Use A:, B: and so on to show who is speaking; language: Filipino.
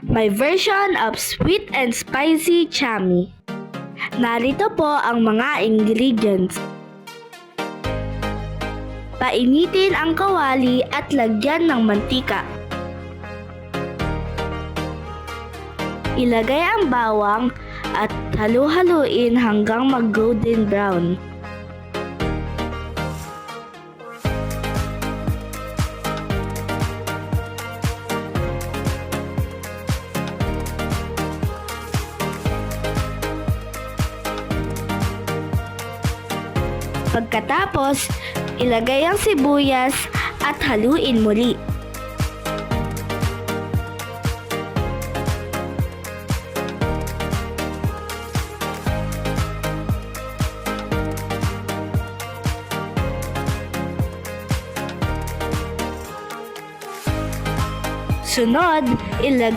A: My version of sweet and spicy chami. Narito po ang mga ingredients. Painitin ang kawali at lagyan ng mantika. Ilagay ang bawang at halu-haluin hanggang mag-golden brown. Pagkatapos, ilagay ang sibuyas at haluin muli. Sunod, ilagay